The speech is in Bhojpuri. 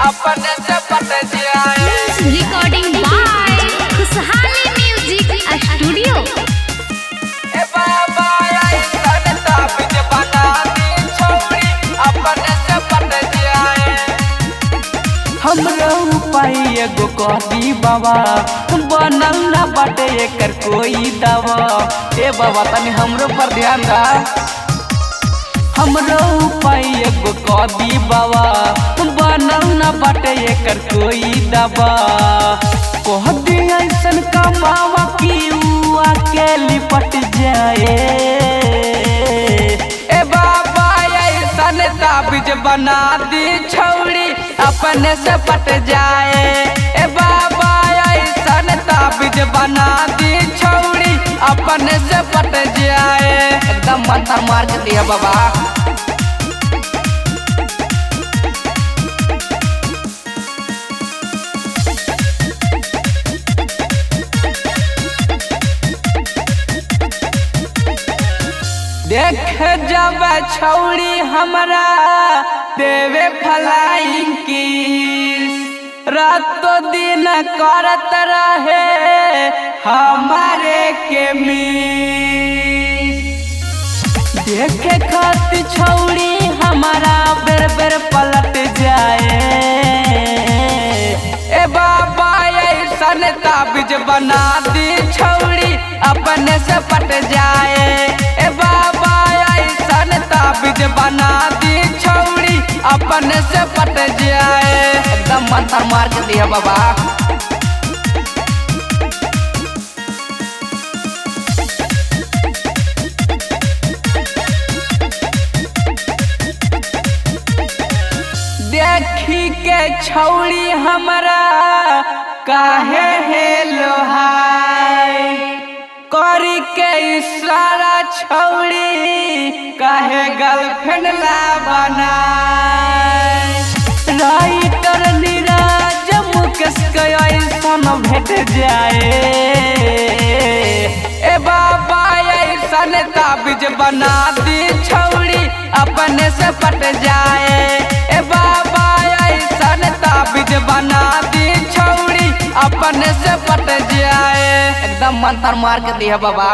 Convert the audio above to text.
अपने से पट जाए। रिकॉर्डिंग बाय खुशहाली म्यूजिक स्टूडियो। ए बाबा ऐसन ताबीज बना दी छौरी अपने से पट जाए। हमरो उपाय एगो कही बाबा बनल ना बाटे एकर कोई दवा। ए बाबा तनी हमरो पर ध्यान दा। हमरो उपाय एगो कही बाबा बनल ना बाटे एकर कोई दवा। कह दी ऐसन कमावा कि उ अकेली पट जाए। ए बाबा ऐसन ताबीज बना दी छौरी अपने से पट जाए। ए बाबा ऐसन ताबीज बना दी छौरी अपने से पट जाए। एकदम मंत्र मार के दिया बाबा। देख जब छौरी हमरा देवे फ्लाइंग किस, रातों दिन करत रहे हमारे के मिस। देखे खातिर छौरी हमारा बेर बेर पलट जाए। ए बाबा ऐसन ताबीज बना दी छौरी अपने से पट जाए। ए बाबा ऐसन ताबीज बना दी छौरी अपने से पट जाए। एकदम मंत्र मार के दिया बाबा। देखी के छौरी हमरा काहे हेलो हाय करी के इशारा छौरी काहे गर्लफ्रेंड ला बनाए। राइटर नीरज मुकेश के ऐसन भेट जाए। ए बाबा ऐसन ताबीज बना दी छौरी अपने से पट जाए। ए बाबा ऐसन ताबीज बना दी छौरी अपने से पट जाए। एकदम मंत्र मार के दिया बाबा।